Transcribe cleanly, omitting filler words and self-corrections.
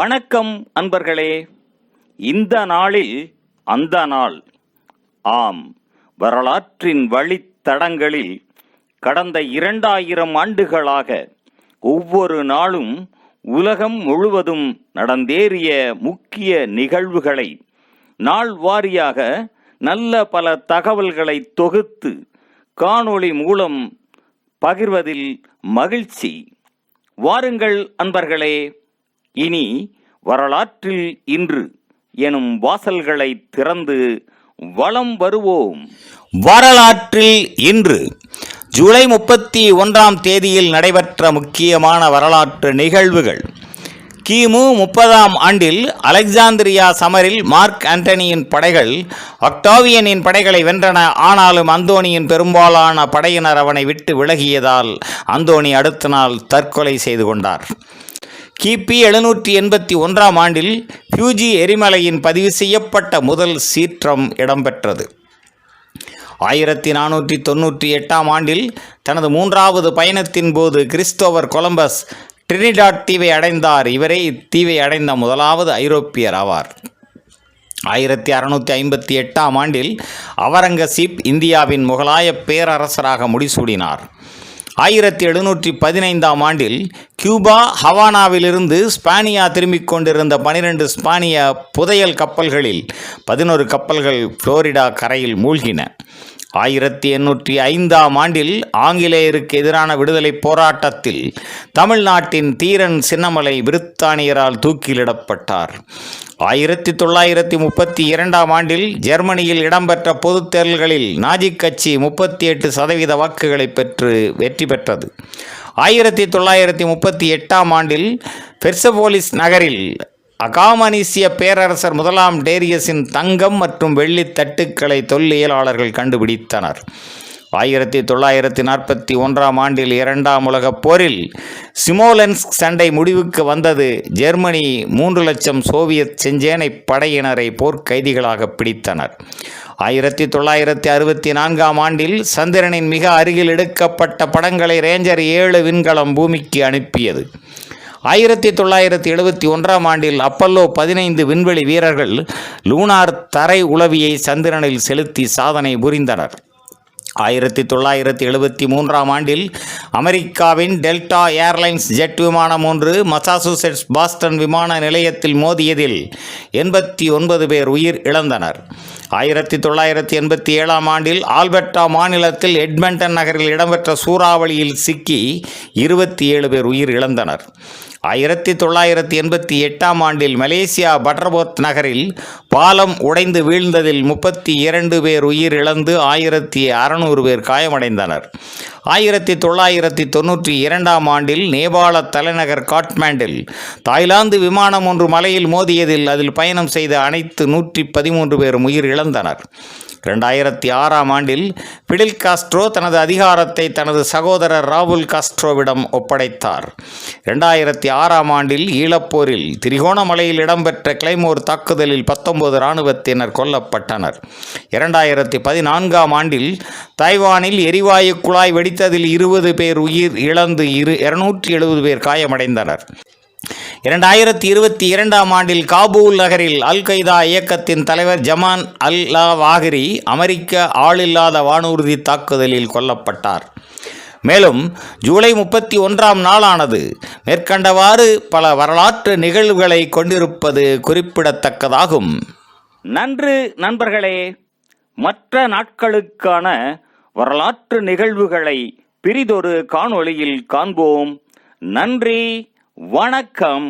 வணக்கம் அன்பர்களே. இந்த நாளில் அந்த நாள். ஆம், வரலாற்றின் வழித்தடங்களில் கடந்த 2000 ஆண்டுகளாக ஒவ்வொரு நாளும் உலகம் முழுவதும் நடந்தேறிய முக்கிய நிகழ்வுகளை நாள் வாரியாக நல்ல பல தகவல்களை தொகுத்து காணொளி மூலம் பகிர்வதில் மகிழ்ச்சி. வாருங்கள் அன்பர்களே, இனி வரலாற்றில் இன்று எனும் வாசல்களை திறந்து வலம் வருவோம். வரலாற்றில் இன்று ஜூலை 31ஆம் தேதியில் நடைபெற்ற முக்கியமான வரலாற்று நிகழ்வுகள். கிமு 30ஆம் ஆண்டில் அலெக்சாந்திரியா சமரில் மார்க் ஆண்டனியின் படைகள் ஒக்டாவியனின் படைகளை வென்றன. ஆனாலும் அந்தோனியின் பெரும்பாலான படையினர் அவனை விட்டு விலகியதால் அந்தோனி அடுத்த நாள் தற்கொலை செய்து கொண்டார். கிபி 781ஆம் ஆண்டில் ஃபியூஜி எரிமலையின் பதிவு செய்யப்பட்ட முதல் சீற்றம் இடம்பெற்றது. 1498ஆம் ஆண்டில் தனது 3வது பயணத்தின் போது கிறிஸ்டோபர் கொலம்பஸ் டிரினிடாட் தீவை அடைந்தார். இவரே இத்தீவை அடைந்த முதலாவது ஐரோப்பியர் ஆவார். 1658ஆம் ஆண்டில் அவுரங்கசீப் இந்தியாவின் முகலாய பேரரசராக முடிசூடினார். 1715ஆம் ஆண்டில் கியூபா ஹவானாவிலிருந்து ஸ்பானியா திரும்பிக் கொண்டிருந்த 12 ஸ்பானிய புதையல் கப்பல்களில் 11 கப்பல்கள் புளோரிடா கரையில் மூழ்கின. 1805ஆம் ஆண்டில் ஆங்கிலேயருக்கு எதிரான விடுதலை போராட்டத்தில் தமிழ்நாட்டின் தீரன் சின்னமலை பிரித்தானியரால் தூக்கிலிடப்பட்டார். 1932ஆம் ஆண்டில் ஜெர்மனியில் இடம்பெற்ற பொதுத் தேர்தல்களில் நாஜி கட்சி 38% வாக்குகளை பெற்று வெற்றி பெற்றது. 1938ஆம் ஆண்டில் பெர்சபோலிஸ் நகரில் அகாமனீசிய பேரரசர் முதலாம் டேரியஸின் தங்கம் மற்றும் வெள்ளி தட்டுக்களை தொல்லியலாளர்கள் கண்டுபிடித்தனர். 1941ஆம் ஆண்டில் 2ஆம் உலகப் போரில் சிமோலென்ஸ்க் சண்டை முடிவுக்கு வந்தது. ஜெர்மனி 3 லட்சம் சோவியத் செஞ்சேனை படையினரை போர்க்கைதிகளாக பிடித்தனர். 1964ஆம் ஆண்டில் சந்திரனின் மிக அருகில் எடுக்கப்பட்ட படங்களை ரேஞ்சர் 7 விண்கலம் பூமிக்கு அனுப்பியது. 1971ஆம் ஆண்டில் அப்பல்லோ 15 விண்வெளி வீரர்கள் லூனார் தரை உளவியை சந்திரனில் செலுத்தி சாதனை புரிந்தனர். 1973ஆம் ஆண்டில் அமெரிக்காவின் டெல்டா ஏர்லைன்ஸ் ஜெட் விமானம் ஒன்று மசாசூசெட்ஸ் பாஸ்டன் விமான நிலையத்தில் மோதியதில் 89 பேர் உயிர் இழந்தனர். 1987ஆம் ஆண்டில் ஆல்பர்டா மாநிலத்தில் எட்மண்டன் நகரில் இடம்பெற்ற சூறாவளியில் சிக்கி 27 பேர் உயிர் இழந்தனர். 1988ஆம் ஆண்டில் மலேசியா பட்டர்போர்ட் நகரில் பாலம் உடைந்து வீழ்ந்ததில் 32 பேர் உயிர் இழந்து 1600 பேர் காயமடைந்தனர். 1992ஆம் ஆண்டில் நேபாள தலைநகர் காட்மாண்டில் தாய்லாந்து விமானம் ஒன்று மலையில் மோதியதில் அதில் பயணம் செய்த அனைத்து 113 பேரும் உயிர் இழந்தனர். 2006ஆம் ஆண்டில் பிடெல் காஸ்ட்ரோ தனது அதிகாரத்தை தனது சகோதரர் ராவுல் காஸ்ட்ரோவிடம் ஒப்படைத்தார். 2006ஆம் ஆண்டில் ஈழப்போரில் திரிகோணமலையில் இடம்பெற்ற கிளைமோர் தாக்குதலில் 19 இராணுவத்தினர் கொல்லப்பட்டனர். 2014ஆம் ஆண்டில் தைவானில் எரிவாயு குழாய் வெடித்ததில் 20 பேர் உயிர் இழந்து 270 பேர் காயமடைந்தனர். 2022ஆம் ஆண்டில் காபூல் நகரில் அல் கைதா இயக்கத்தின் தலைவர் ஜமான் அல்-லவாகிரி அமெரிக்க ஆளில்லாத வானூர்தி தாக்குதலில் கொல்லப்பட்டார். மேலும் ஜூலை 31ஆம் நாளானது மேற்கண்டவாறு பல வரலாற்று நிகழ்வுகளை கொண்டிருப்பது குறிப்பிடத்தக்கதாகும். நன்று நண்பர்களே. மற்ற நாட்களுக்கான வரலாற்று நிகழ்வுகளை பிரிதொரு காணொளியில் காண்போம். நன்றி, வணக்கம்.